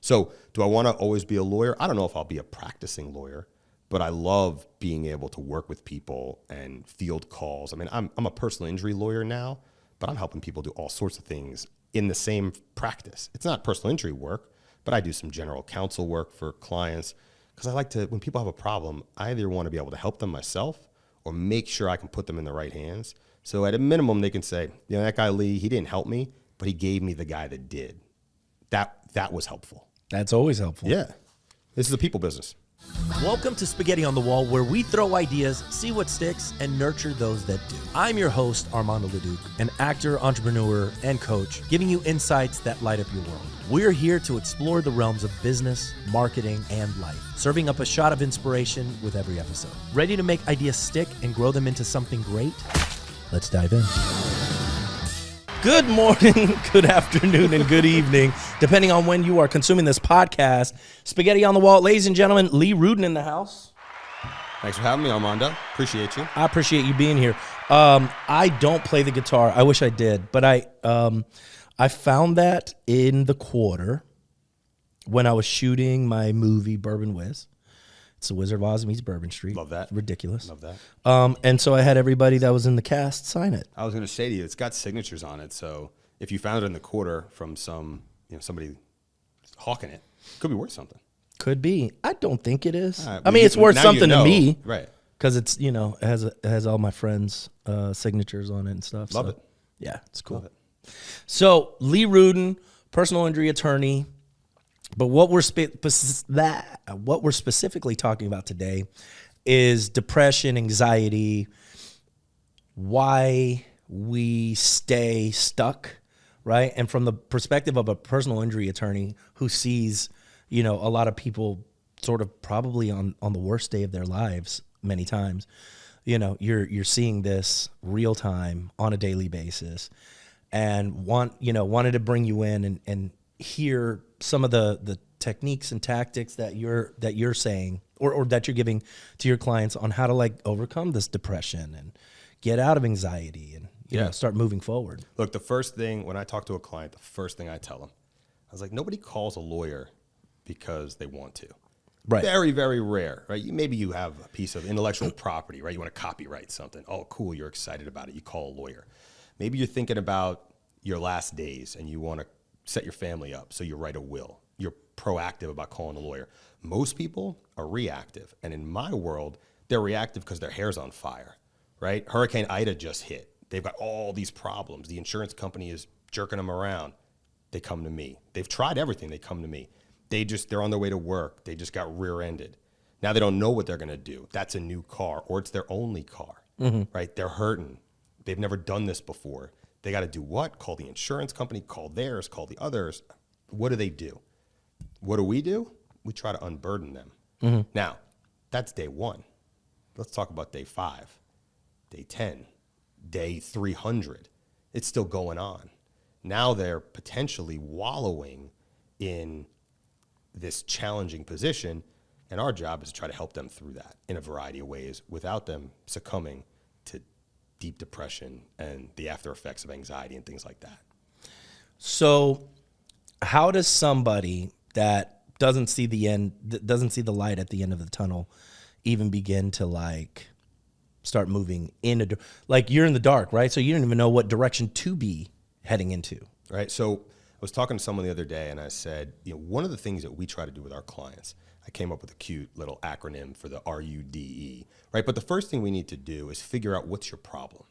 So do I want to always be a lawyer? I don't know if I'll be a practicing lawyer, but I love being able to work with people and field calls. I mean, I'm a personal injury lawyer now, but I'm helping people do all sorts of things in the same practice. It's not personal injury work, but I do some general counsel work for clients because I like to, when people have a problem, I either want to be able to help them myself or make sure I can put them in the right hands. So at a minimum, they can say, that guy Lee, he didn't help me, but he gave me the guy that did. That was helpful. That's always helpful. Yeah. This is a people business. Welcome to Spaghetti on the Wall, where we throw ideas, see what sticks, and nurture those that do. I'm your host, Armando LeDuc, an actor, entrepreneur, and coach, giving you insights that light up your world. We're here to explore the realms of business, marketing, and life, serving up a shot of inspiration with every episode. Ready to make ideas stick and grow them into something great? Let's dive in. Good morning, good afternoon, and good evening, depending on when you are consuming this podcast. Spaghetti on the Wall, ladies and gentlemen, Lee Rudin in the house. Thanks for having me, Armando. Appreciate you. I appreciate you being here. I don't play the guitar. I wish I did, but I found that in the quarter when I was shooting my movie Bourbon Whiz. It's The Wizard of Oz meets Bourbon Street. Love that. It's ridiculous. Love that. And so I had everybody that was in the cast sign it. I was going to say to you, it's got signatures on it. So if you found it in the quarter from somebody hawking it, it could be worth something. Could be. I don't think it is. Right, I mean, it's worth something to me. Right. Because it's, it has all my friends' signatures on it and stuff. Love it. Yeah, it's cool. Love it. So Lee Rudin, personal injury attorney. But what we're specifically talking about today is depression, anxiety, why we stay stuck, right? And from the perspective of a personal injury attorney who sees, a lot of people sort of probably on the worst day of their lives many times, you're seeing this real time on a daily basis, and wanted to bring you in and hear some of the techniques and tactics that you're saying or that you're giving to your clients on how to overcome this depression and get out of anxiety and start moving forward. Look, the first thing when I talk to a client, the first thing I tell them, I was like, nobody calls a lawyer because they want to. Right. Very, very rare, right? Maybe you have a piece of intellectual property, right? You want to copyright something. Oh, cool. You're excited about it. You call a lawyer. Maybe you're thinking about your last days and you want to set your family up, so you write a will. You're proactive about calling a lawyer. Most people are reactive, and in my world, they're reactive because their hair's on fire, right? Hurricane Ida just hit. They've got all these problems. The insurance company is jerking them around. They come to me. They've tried everything. They come to me. They're on their way to work. They just got rear-ended. Now they don't know what they're going to do. That's a new car, or it's their only car, right? They're hurting. They've never done this before. They got to do what? Call the insurance company, call theirs, call the others. What do they do? What do? We try to unburden them. Now, that's day one. Let's talk about day 5, day 10, day 300. It's still going on. Now they're potentially wallowing in this challenging position, and our job is to try to help them through that in a variety of ways without them succumbing to deep depression and the after effects of anxiety and things like that. So how does somebody that doesn't see the light at the end of the tunnel even begin to start moving in you're in the dark, right? So you don't even know what direction to be heading into. Right. So I was talking to someone the other day and I said, one of the things that we try to do with our clients, I came up with a cute little acronym for the RUDE, right? But the first thing we need to do is figure out what's your problem,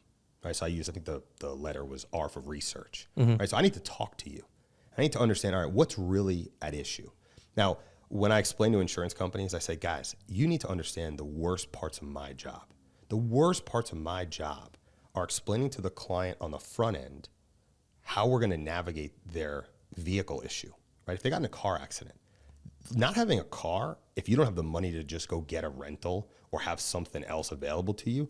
right? So I think the letter was R for research, right? So I need to talk to you. I need to understand, all right, what's really at issue? Now, when I explain to insurance companies, I say, guys, you need to understand the worst parts of my job. The worst parts of my job are explaining to the client on the front end how we're going to navigate their vehicle issue, right? If they got in a car accident, not having a car, if you don't have the money to just go get a rental or have something else available to you,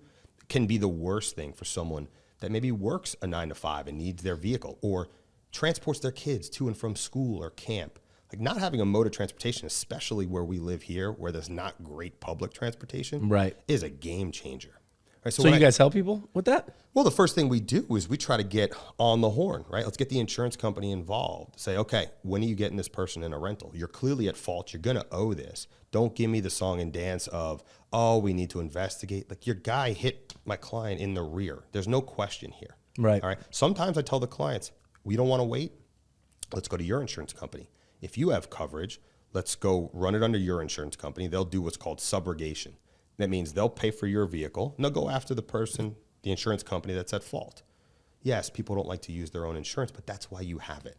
can be the worst thing for someone that maybe works a 9 to 5 and needs their vehicle or transports their kids to and from school or camp. Not having a mode of transportation, especially where we live here, where there's not great public transportation, right, is a game changer, Right? So you guys help people with that? Well, the first thing we do is we try to get on the horn, right? Let's get the insurance company involved. Say, okay, when are you getting this person in a rental? You're clearly at fault. You're going to owe this. Don't give me the song and dance of, oh, we need to investigate. Like, your guy hit my client in the rear. There's no question here. Right. All right. Sometimes I tell the clients, we don't want to wait. Let's go to your insurance company. If you have coverage, let's go run it under your insurance company. They'll do what's called subrogation. That means they'll pay for your vehicle, and they'll go after the person, the insurance company that's at fault. Yes, people don't like to use their own insurance, but that's why you have it.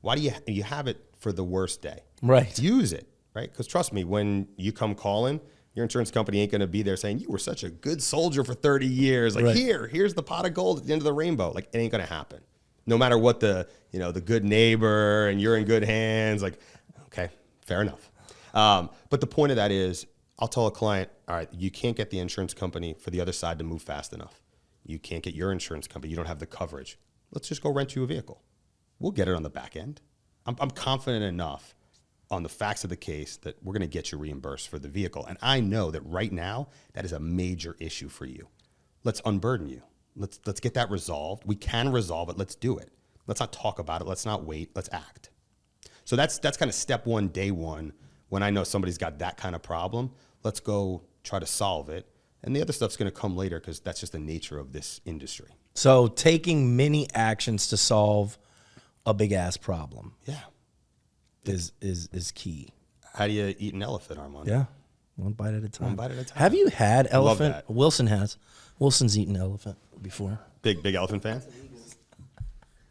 Why do you have it for the worst day? Right. Use it, right? Because trust me, when you come calling, your insurance company ain't going to be there saying, you were such a good soldier for 30 years. Like, right. here's the pot of gold at the end of the rainbow. Like, it ain't going to happen. No matter what the good neighbor and you're in good hands. Like, okay, fair enough. But the point of that is, I'll tell a client, all right, you can't get the insurance company for the other side to move fast enough. You can't get your insurance company. You don't have the coverage. Let's just go rent you a vehicle. We'll get it on the back end. I'm confident enough on the facts of the case that we're going to get you reimbursed for the vehicle. And I know that right now, that is a major issue for you. Let's unburden you. Let's get that resolved. We can resolve it. Let's do it. Let's not talk about it. Let's not wait. Let's act. So that's kind of step one, day one. When I know somebody's got that kind of problem, let's go try to solve it. And the other stuff's going to come later because that's just the nature of this industry. So taking many actions to solve a big ass problem, is key. How do you eat an elephant, Armando? Yeah, one bite at a time. One bite at a time. Have you had elephant? that. Wilson has. Wilson's eaten elephant before. Big elephant fan?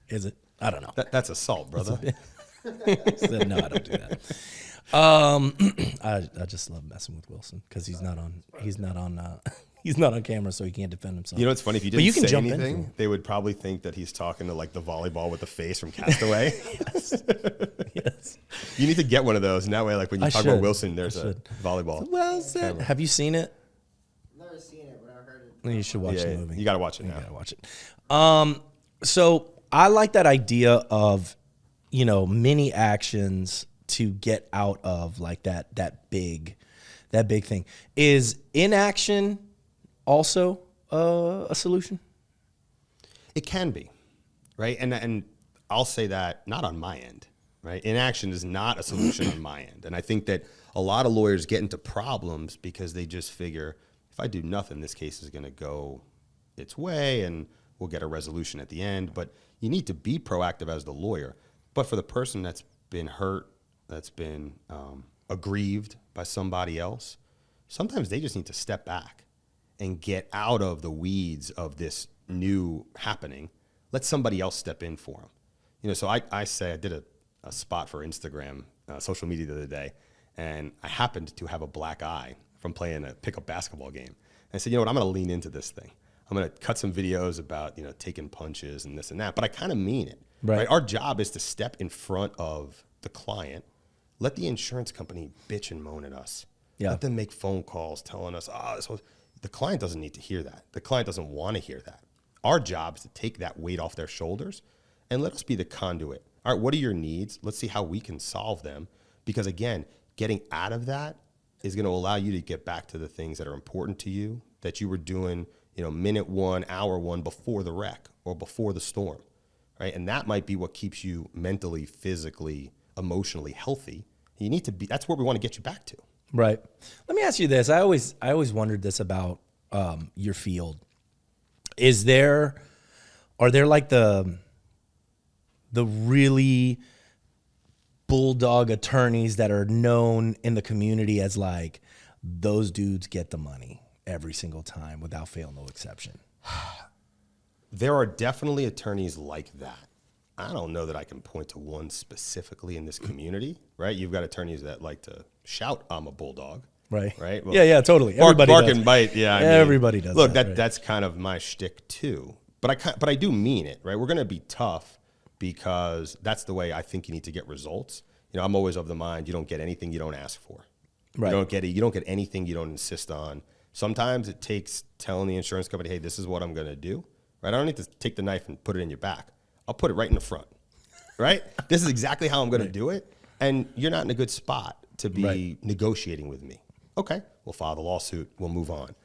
Is it? I don't know. That's assault, brother. No, I don't do that. I just love messing with Wilson because he's not on camera, so he can't defend himself. You know what's funny? If you But you didn't can say jump in. anything, they would probably think that he's talking to like the volleyball with the face from Castaway. Yes. You need to get one of those. And that way, like when you I talk should. about Wilson, there's I a should. volleyball. Wilson. Have you seen it? Never seen it, but I've heard it. You should watch Yeah, the movie. you got to watch it You now. gotta watch it. So I like that idea of, many actions to get out of like that big thing. Is inaction also a solution? It can be, right? And I'll say that not on my end, right? Inaction is not a solution on my end. And I think that a lot of lawyers get into problems because they just figure, if I do nothing, this case is going to go its way and we'll get a resolution at the end. But you need to be proactive as the lawyer. But for the person that's been hurt, that's been aggrieved by somebody else, sometimes they just need to step back and get out of the weeds of this new happening. Let somebody else step in for them. So I did a spot for Instagram, social media the other day, and I happened to have a black eye from playing a pickup basketball game. And I said, you know what, I'm going to lean into this thing. I'm going to cut some videos about, taking punches and this and that, but I kind of mean it. Right? Our job is to step in front of the client, let the insurance company bitch and moan at us. Yeah. Let them make phone calls telling us, the client doesn't need to hear that. The client doesn't want to hear that. Our job is to take that weight off their shoulders and let us be the conduit. All right, what are your needs? Let's see how we can solve them. Because again, getting out of that is going to allow you to get back to the things that are important to you, that you were doing, minute one, hour one before the wreck or before the storm, right? And that might be what keeps you mentally, physically, emotionally healthy. You need to be, that's where we want to get you back to. Right. Let me ask you this. I always wondered this about your field. Are there like the really bulldog attorneys that are known in the community as like, those dudes get the money every single time without fail, no exception? There are definitely attorneys like that. I don't know that I can point to one specifically in this community, right? You've got attorneys that like to shout, I'm a bulldog. Right. Right. Well, yeah, totally. Bark Everybody and bite. Yeah. Everybody does. Look, that, right? that's kind of my shtick too. But I do mean it, right? We're going to be tough because that's the way I think you need to get results. I'm always of the mind, you don't get anything you don't ask for. Right. You don't get anything you don't insist on. Sometimes it takes telling the insurance company, hey, this is what I'm going to do. Right? I don't need to take the knife and put it in your back. I'll put it right in the front. Right? This is exactly how I'm going to do it. And you're not in a good spot to be negotiating with me. Okay, we'll file the lawsuit. We'll move on.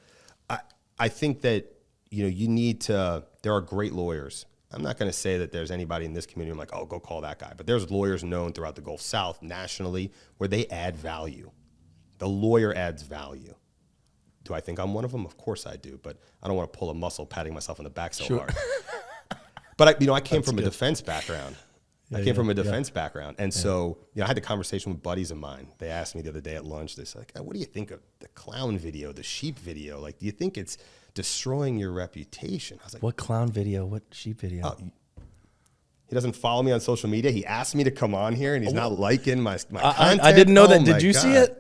I I think that, you need to, there are great lawyers. I'm not going to say that there's anybody in this community I'm like, oh, go call that guy. But there's lawyers known throughout the Gulf South nationally where they add value. The lawyer adds value. Do I think I'm one of them? Of course I do. But I don't want to pull a muscle patting myself on the back so hard. But I came from a defense background. I came from a defense background. And so, I had the conversation with buddies of mine. They asked me the other day at lunch, they said, what do you think of the clown video, the sheep video? Like, do you think it's destroying your reputation? I was like, what clown video? What sheep video? Oh, he doesn't follow me on social media. He asked me to come on here, and he's not liking my content. I didn't know that. Did you see it?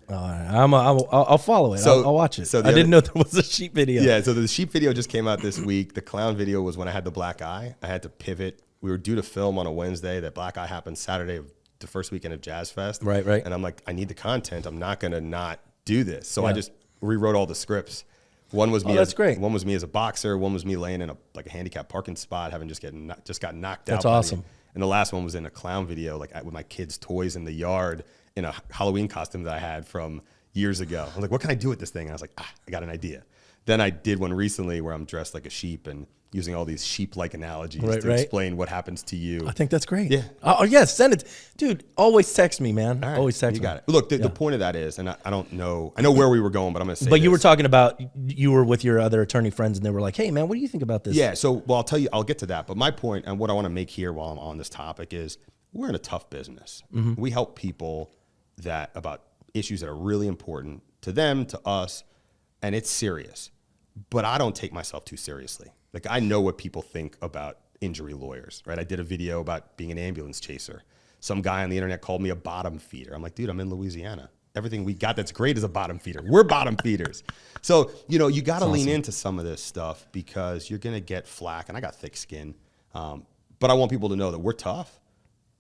I'll follow it. I'll watch it. I didn't know there was a sheep video. Yeah, so the sheep video just came out this week. The clown video was when I had the black eye. I had to pivot. We were due to film on a Wednesday. That black eye happened Saturday of the first weekend of Jazz Fest. Right. And I'm like, I need the content. I'm not going to not do this. So I just rewrote all the scripts. One was me. That's great. One was me as a boxer. One was me laying in a handicapped parking spot, having just got knocked out. That's awesome. And the last one was in a clown video, like with my kids' toys in the yard in a Halloween costume that I had from years ago. I was like, what can I do with this thing? And I was like, I got an idea. Then I did one recently where I'm dressed like a sheep and using all these sheep-like analogies to explain what happens to you. I think that's great. Yeah. Oh, yes, send it. Dude, always text me, man. Right, always text me. You got it. Look, the point of that is, and I don't know, I know where we were going, but I'm going to say But you were talking about, you were with your other attorney friends and they were like, hey, man, what do you think about this? Yeah, so, well, I'll tell you, I'll get to that. But my point and what I want to make here while I'm on this topic is we're in a tough business. Mm-hmm. We help people about issues that are really important to them, to us, and it's serious. But I don't take myself too seriously. Like, I know what people think about injury lawyers, right? I did a video about being an ambulance chaser. Some guy on the internet called me a bottom feeder. I'm like, dude, I'm in Louisiana. Everything we got that's great is a bottom feeder. We're bottom feeders. So, you got to lean into some of this stuff because you're going to get flack, and I got thick skin. But I want people to know that we're tough,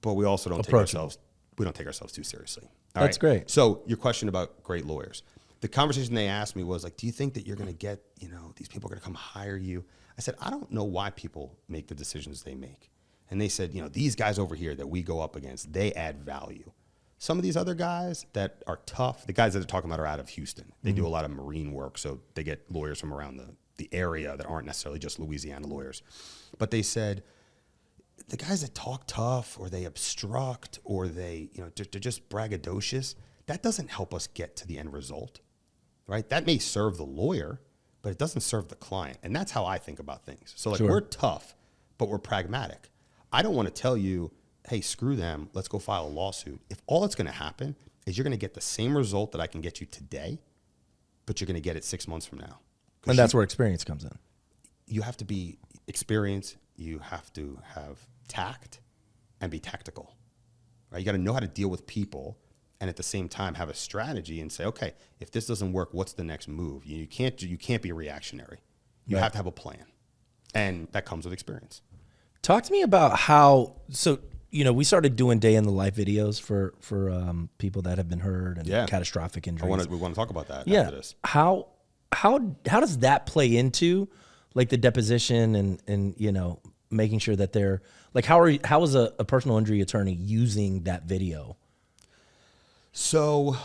but we also don't take ourselves too seriously. That's great. So your question about great lawyers. The conversation they asked me was like, do you think that you're going to get, these people are going to come hire you? I said, I don't know why people make the decisions they make. And they said, these guys over here that we go up against, they add value. Some of these other guys that are tough, the guys that they're talking about are out of Houston. They do a lot of marine work, so they get lawyers from around the area that aren't necessarily just Louisiana lawyers. But they said, the guys that talk tough or they obstruct or they're just braggadocious, that doesn't help us get to the end result, right? That may serve the lawyer, but it doesn't serve the client. And that's how I think about things. So we're tough, but we're pragmatic. I don't want to tell you, hey, screw them, let's go file a lawsuit. If all that's going to happen is you're going to get the same result that I can get you today, but you're going to get it 6 months from now. And that's where experience comes in. You have to be experienced. You have to have tact and be tactical, right? You got to know how to deal with people and at the same time have a strategy and say, okay, if this doesn't work, what's the next move? You can't be reactionary. You have to have a plan, and that comes with experience. Talk to me about how, we started doing day in the life videos for people that have been hurt and catastrophic injuries. We want to talk about that after this. How does that play into like the deposition and making sure that they're like, how is a personal injury attorney using that video? So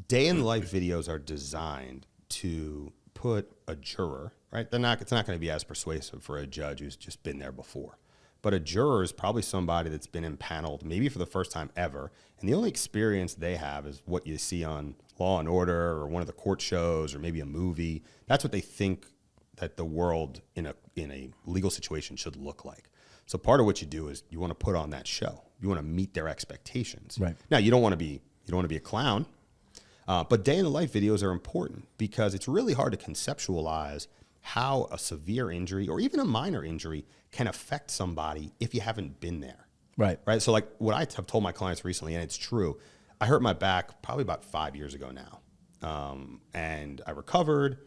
day in the life videos are designed to put a juror, right? It's not going to be as persuasive for a judge who's just been there before. But a juror is probably somebody that's been impaneled maybe for the first time ever. And the only experience they have is what you see on Law and Order or one of the court shows or maybe a movie. That's what they think that the world in a legal situation should look like. So part of what you do is you want to put on that show. You want to meet their expectations. Right. Now you don't want to be a clown, but day in the life videos are important because it's really hard to conceptualize how a severe injury or even a minor injury can affect somebody if you haven't been there. Right. Right. So like what I have told my clients recently, and it's true, I hurt my back probably about 5 years ago now, and I recovered.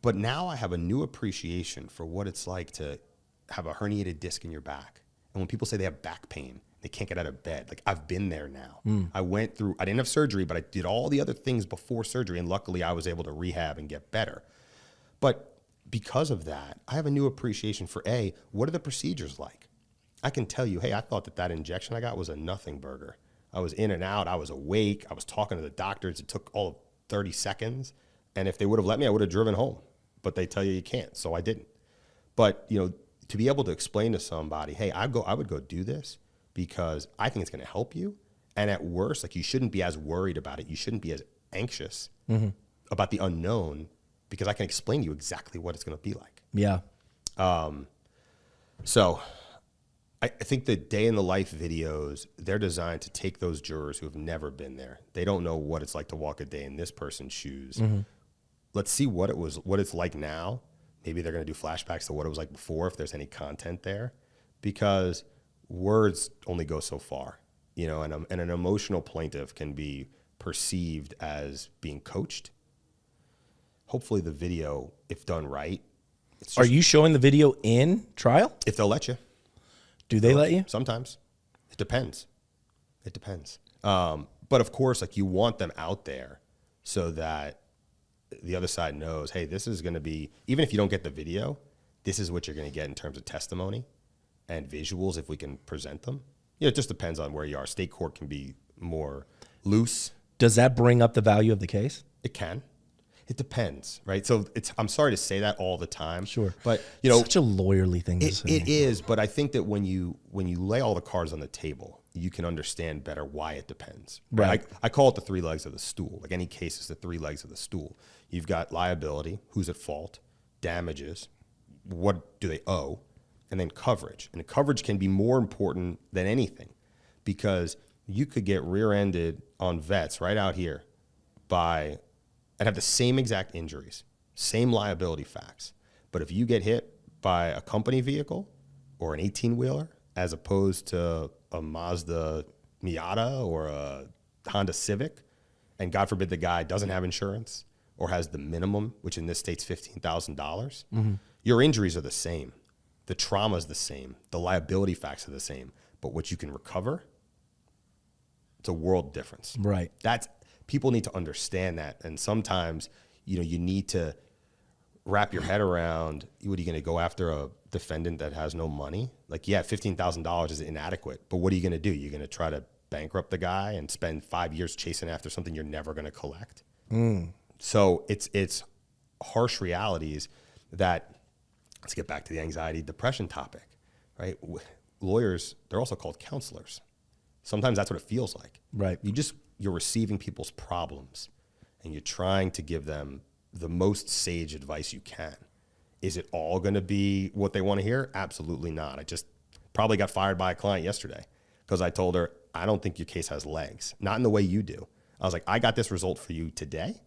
But now I have a new appreciation for what it's like to have a herniated disc in your back. And when people say they have back pain, they can't get out of bed. Like, I've been there now. I didn't have surgery, but I did all the other things before surgery. And luckily I was able to rehab and get better. But because of that, I have a new appreciation for what are the procedures like? I can tell you, hey, I thought that injection I got was a nothing burger. I was in and out. I was awake. I was talking to the doctors. It took all of 30 seconds. And if they would have let me, I would have driven home. But they tell you can't, so I didn't. But, to be able to explain to somebody, hey, I would go do this because I think it's going to help you. And at worst, like, you shouldn't be as worried about it. You shouldn't be as anxious about the unknown, because I can explain to you exactly what it's going to be like. Yeah. So I think the day in the life videos, they're designed to take those jurors who have never been there. They don't know what it's like to walk a day in this person's shoes. Let's see what it's like now. Maybe they're going to do flashbacks to what it was like before, if there's any content there, because words only go so far, and an emotional plaintiff can be perceived as being coached. Hopefully the video, if done right. Are you showing the video in trial? If they'll let you. Do they let you? Sometimes. It depends. But of course, like, you want them out there so that the other side knows, hey, this is going to be, even if you don't get the video, this is what you're going to get in terms of testimony and visuals if we can present them. It just depends on where you are. State court can be more loose. Does that bring up the value of the case? It can. It depends, right? So I'm sorry to say that all the time. Sure. But, such a lawyerly thing to say. It is, but I think that when you lay all the cards on the table, you can understand better why it depends. Right. I call it the three legs of the stool. Like, any case is the three legs of the stool. You've got liability, who's at fault, damages, what do they owe, and then coverage. And the coverage can be more important than anything, because you could get rear-ended on vets right out here and have the same exact injuries, same liability facts. But if you get hit by a company vehicle or an 18-wheeler as opposed to a Mazda Miata or a Honda Civic, and God forbid the guy doesn't have insurance or has the minimum, which in this state's $15,000, your injuries are the same. The trauma is the same. The liability facts are the same. But what you can recover, it's a world difference. Right. People need to understand that. And sometimes, you need to wrap your head around, what are you going to go after a defendant that has no money? Like, yeah, $15,000 is inadequate, but what are you going to do? You're going to try to bankrupt the guy and spend 5 years chasing after something you're never going to collect? So it's harsh realities that, let's get back to the anxiety, depression topic, right? Lawyers, they're also called counselors. Sometimes that's what it feels like. Right. You're receiving people's problems and you're trying to give them the most sage advice you can. Is it all going to be what they want to hear? Absolutely not. I just probably got fired by a client yesterday because I told her, I don't think your case has legs. Not in the way you do. I was like, I got this result for you today.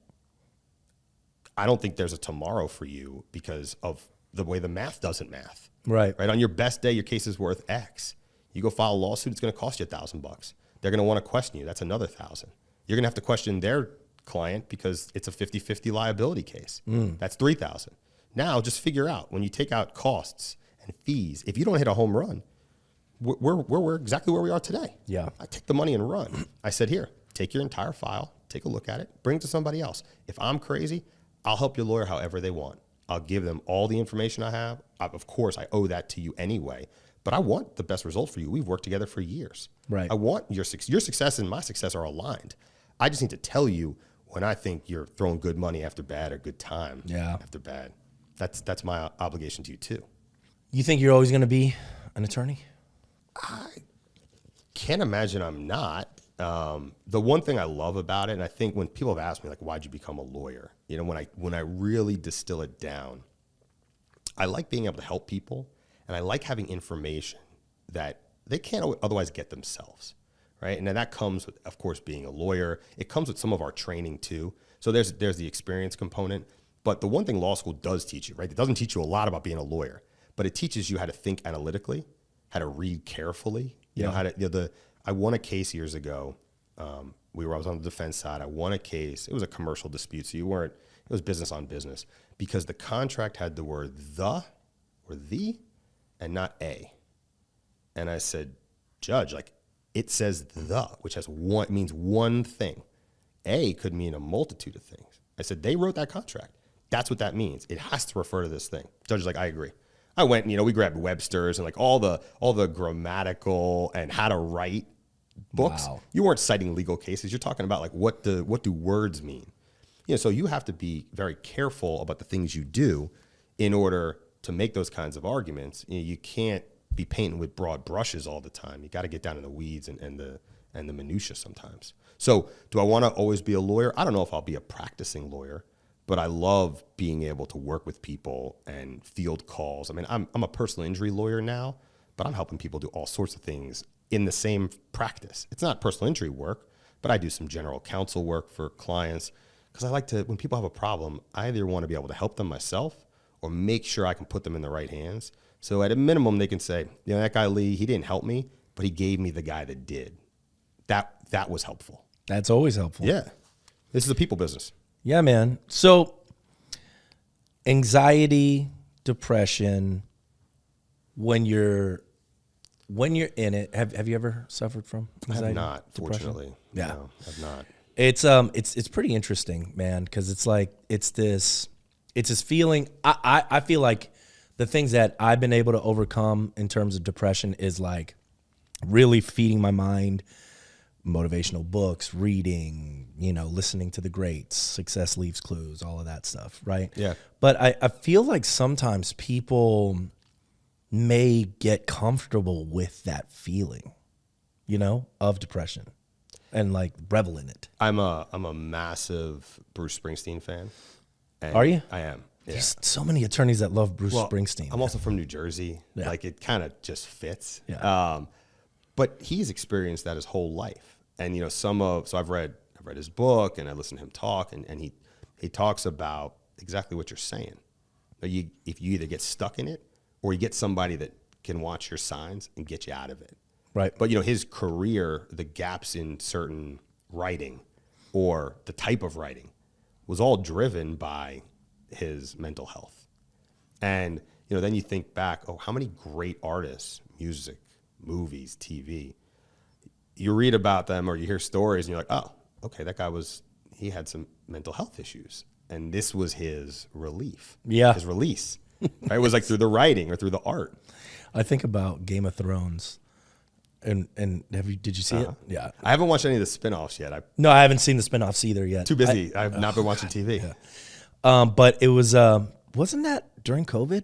I don't think there's a tomorrow for you because of the way the math doesn't math. Right. Right. On your best day, your case is worth X. You go file a lawsuit, it's going to cost you $1,000. They're going to want to question you. That's another $1,000. You're going to have to question their client because it's a 50-50 liability case. That's $3,000. Now just figure out, when you take out costs and fees, if you don't hit a home run, we're exactly where we are today. Yeah. I take the money and run. I said, here, take your entire file, take a look at it, bring it to somebody else. If I'm crazy, I'll help your lawyer however they want. I'll give them all the information I have. Of course, I owe that to you anyway. But I want the best result for you. We've worked together for years. Right. I want your success and my success are aligned. I just need to tell you when I think you're throwing good money after bad or good time after bad. That's my obligation to you too. You think you're always going to be an attorney? I can't imagine I'm not. The one thing I love about it, and I think when people have asked me, like, why'd you become a lawyer? When I really distill it down, I like being able to help people. And I like having information that they can't otherwise get themselves, right? And then that comes with, of course, being a lawyer. It comes with some of our training too. So there's the experience component. But the one thing law school does teach you, right? It doesn't teach you a lot about being a lawyer, but it teaches you how to think analytically, how to read carefully. I won a case years ago. I was on the defense side. I won a case. It was a commercial dispute, so it was business on business, because the contract had the word the or the and not a. And I said, Judge, like, it says the, which means one thing. A could mean a multitude of things. I said, they wrote that contract. That's what that means. It has to refer to this thing. Judge is like, I agree. I went and, we grabbed Webster's and like all the grammatical and how to write books. Wow. You weren't citing legal cases. You're talking about like what do words mean? So you have to be very careful about the things you do in order to make those kinds of arguments. You can't be painting with broad brushes all the time. You got to get down in the weeds and the minutia sometimes. So do I want to always be a lawyer? I don't know if I'll be a practicing lawyer, but I love being able to work with people and field calls. I mean, I'm a personal injury lawyer now, but I'm helping people do all sorts of things in the same practice. It's not personal injury work, but I do some general counsel work for clients because I like to, when people have a problem, I either want to be able to help them myself or make sure I can put them in the right hands. So at a minimum, they can say, that guy Lee, he didn't help me, but he gave me the guy that did. That was helpful. That's always helpful. Yeah. This is a people business. Yeah, man. So anxiety, depression, when you're in it, have you ever suffered from anxiety? I have not, depression? fortunately. Yeah. No, I've not. It's pretty interesting, man, because it's like it's this feeling. I feel like the things that I've been able to overcome in terms of depression is like really feeding my mind, motivational books, reading, listening to the greats, Success Leaves Clues, all of that stuff, right? Yeah. But I feel like sometimes people may get comfortable with that feeling, of depression and like revel in it. I'm a massive Bruce Springsteen fan. Are you? I am. Yeah. There's so many attorneys that love Bruce Springsteen. I'm also from New Jersey. Yeah. Like it kind of just fits. Yeah. But he's experienced that his whole life. And so I've read his book and I listened to him talk and he talks about exactly what you're saying. If you either get stuck in it or you get somebody that can watch your signs and get you out of it. Right. But his career, the gaps in certain writing or the type of writing was all driven by his mental health. And then you think back, how many great artists, music, movies, TV, you read about them or you hear stories and you're like, oh, okay, that guy he had some mental health issues. And this was his relief. Yeah. His release. Right? It was like through the writing or through the art. I think about Game of Thrones. And did you see it? Yeah. I haven't watched any of the spinoffs yet. No, I haven't seen the spinoffs either yet. Too busy. I've not been watching TV. Yeah. But it was, wasn't that during COVID,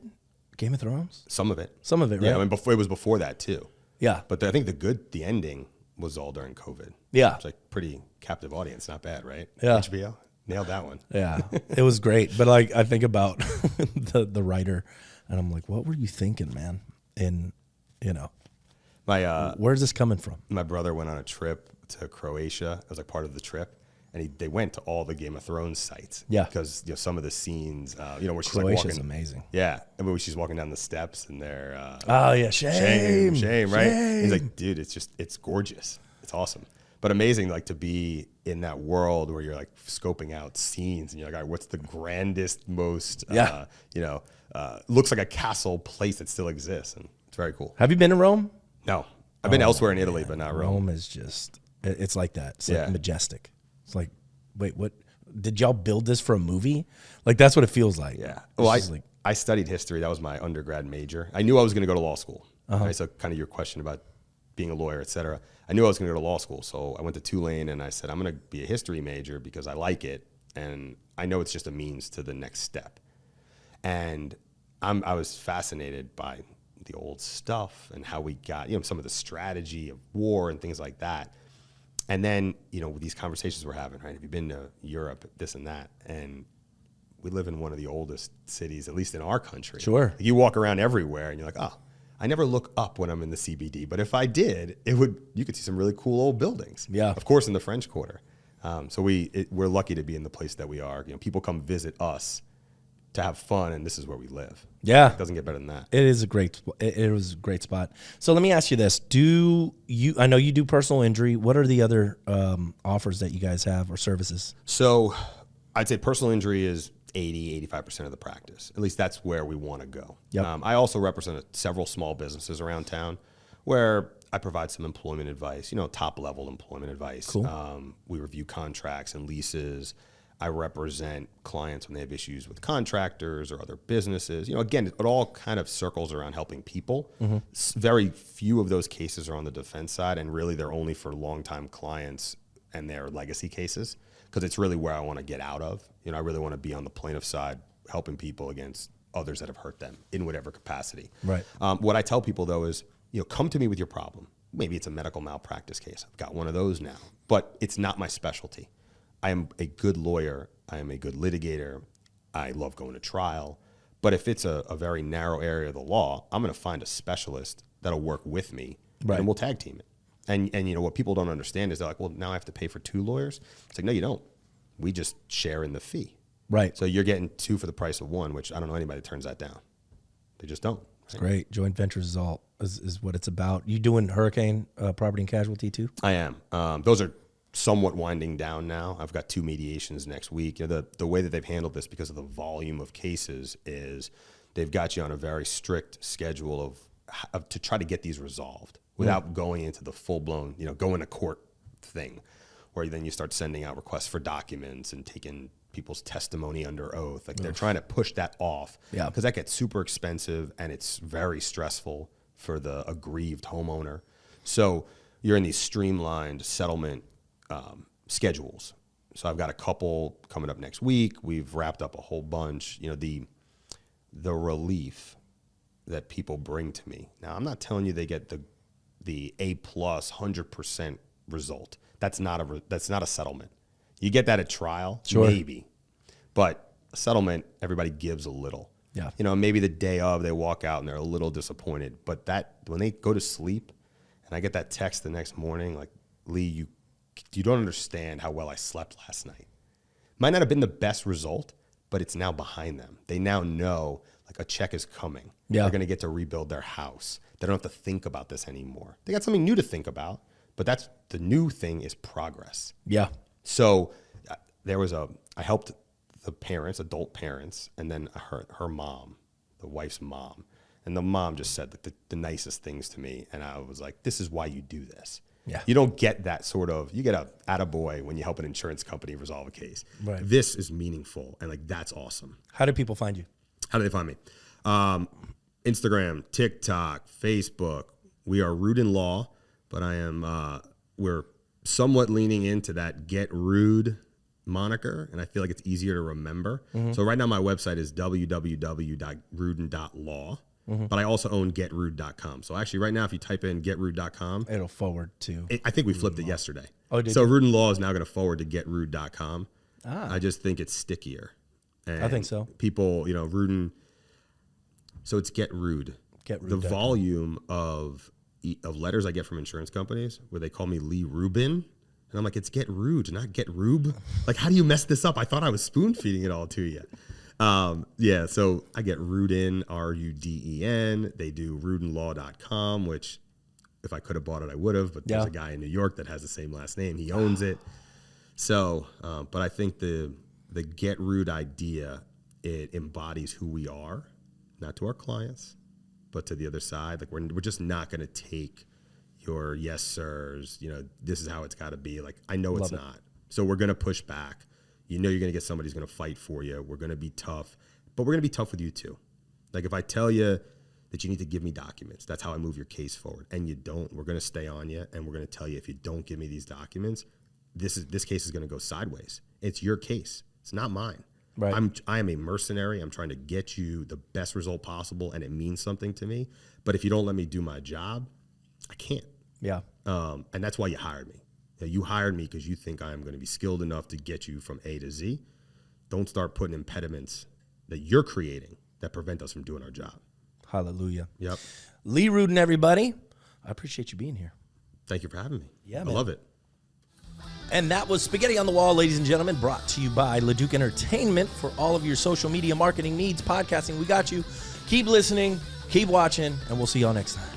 Game of Thrones? Some of it. Some of it, right? Yeah, I mean, it was before that too. Yeah. But I think the ending was all during COVID. Yeah. It's like pretty captive audience. Not bad, right? Yeah. HBO. Nailed that one. Yeah. It was great. But like, I think about the writer and I'm like, what were you thinking, man? And, where's this coming from? My brother went on a trip to Croatia. It was like part of the trip. And they went to all the Game of Thrones sites. Yeah. Because some of the scenes, where she's Croatia's like walking. amazing. Yeah. And when she's walking down the steps and they're. Oh, yeah. Shame, right? And he's like, dude, it's gorgeous. It's awesome. But amazing, like to be in that world where you're like scoping out scenes and you're like, all right, what's the grandest, most, looks like a castle place that still exists. And it's very cool. Have you been to Rome? No. I've been elsewhere in Italy, but not Rome. Rome is just, it's like that. It's like majestic. It's like, wait, what? Did y'all build this for a movie? Like, that's what it feels like. Yeah. Well, I studied history. That was my undergrad major. I knew I was going to go to law school. Right? So kind of your question about being a lawyer, et cetera. I knew I was going to go to law school. So I went to Tulane and I said, I'm going to be a history major because I like it. And I know it's just a means to the next step. And I was fascinated by the old stuff and how we got, some of the strategy of war and things like that. And then, these conversations we're having, right? Have you been to Europe, this and that? And we live in one of the oldest cities, at least in our country. Sure. You walk around everywhere and you're like, oh, I never look up when I'm in the CBD. But if I did, you could see some really cool old buildings. Yeah. Of course, in the French Quarter. So we're lucky to be in the place that we are. People come visit us to have fun, and this is where we live. Yeah. It doesn't get better than that. It is it was a great spot. So let me ask you this. I know you do personal injury. What are the other offers that you guys have or services? So I'd say personal injury is 85% of the practice. At least that's where we want to go. Yep. I also represent several small businesses around town where I provide some employment advice, top level employment advice. Cool. We review contracts and leases. I represent clients when they have issues with contractors or other businesses. Again, it all kind of circles around helping people. Mm-hmm. Very few of those cases are on the defense side, and really they're only for longtime clients and their legacy cases, because it's really where I want to get out of. You know, I really want to be on the plaintiff side, helping people against others that have hurt them in whatever capacity. Right. What I tell people though is, you know, come to me with your problem. Maybe it's a medical malpractice case. I've got one of those now, but it's not my specialty. I am a good lawyer. I am a good litigator. I love going to trial. But if it's a very narrow area of the law, I'm going to find a specialist that'll work with me, Right. and we'll tag team it. And you know, what people don't understand is they're like, well, now I have to pay for 2 lawyers. It's like, no, you don't. We just share in the fee. Right. So you're getting 2 for the price of 1, which I don't know anybody that turns that down. They just don't. It's great. Joint ventures is what it's about. You doing hurricane property and casualty too? I am. Those are somewhat winding down now. I've got 2 mediations next week. You know, the way that they've handled this, because of the volume of cases, is they've got you on a very strict schedule of to try to get these resolved without going into the full blown, you know, going to court thing, where then you start sending out requests for documents and taking people's testimony under oath. Like, they're trying to push that off, because that gets super expensive and it's very stressful for the aggrieved homeowner. So you're in these streamlined settlement schedules. So I've got a couple coming up next week. We've wrapped up a whole bunch. You know, the relief that people bring to me. Now, I'm not telling you they get the A+ 100% result. That's not a settlement. You get that at trial, Sure. maybe, but a settlement, everybody gives a little. Yeah. You know, maybe the day of they walk out and they're a little disappointed, but that when they go to sleep, and I get that text the next morning, like, Lee, you don't understand how well I slept last night. Might not have been the best result, but it's now behind them. They now know, like, a check is coming. Yeah. They're going to get to rebuild their house. They don't have to think about this anymore. They got something new to think about, but that's the new thing is progress. Yeah. So I helped the parents, adult parents, and then her mom, the wife's mom. And the mom just said the nicest things to me. And I was like, this is why you do this. Yeah. You don't get that sort of, you get a attaboy when you help an insurance company resolve a case. Right. This is meaningful, and like, that's awesome. How do people find you? How do they find me? Instagram, TikTok, Facebook. We are RUDIN LAW, but we're somewhat leaning into that Get Rude moniker, and I feel like it's easier to remember. So right now my website is www.rudin.law. But I also own getrude.com. So actually right now, if you type in getrude.com, It'll forward to. I think we flipped it yesterday. Oh, did so you? RUDIN LAW is now going to forward to getrude.com. Ah. I just think it's stickier. And I think so. People, you know, RUDIN. So it's Get Rude. Getrude.com. The volume of letters I get from insurance companies where they call me Lee Rubin, and I'm like, it's Get Rude, not Get Rube. Like, how do you mess this up? I thought I was spoon feeding it all to you. Yeah, so I get RUDIN, RUDEN. They do RUDINLaw.com, which if I could have bought it, I would have. But there's a guy in New York that has the same last name. He owns it. So, but I think the Get Rude idea, it embodies who we are, not to our clients, but to the other side. Like, we're just not going to take your yes sirs. You know, this is how it's got to be. Like, I know it's not. So we're going to push back. You know, you're going to get somebody who's going to fight for you. We're going to be tough, but we're going to be tough with you too. Like, if I tell you that you need to give me documents, that's how I move your case forward, and you don't, we're going to stay on you, and we're going to tell you, if you don't give me these documents, this case is going to go sideways. It's your case. It's not mine. Right. I am a mercenary. I'm trying to get you the best result possible, and it means something to me. But if you don't let me do my job, I can't. Yeah. And that's why you hired me. You hired me because you think I am going to be skilled enough to get you from A to Z. Don't start putting impediments that you're creating that prevent us from doing our job. Hallelujah. Yep. Lee Rudin, everybody. I appreciate you being here. Thank you for having me. Yeah, I man. love it. And that was Spaghetti on the Wall, ladies and gentlemen, brought to you by LeDuc Entertainment. For all of your social media marketing needs, podcasting, we got you. Keep listening, keep watching, and we'll see y'all next time.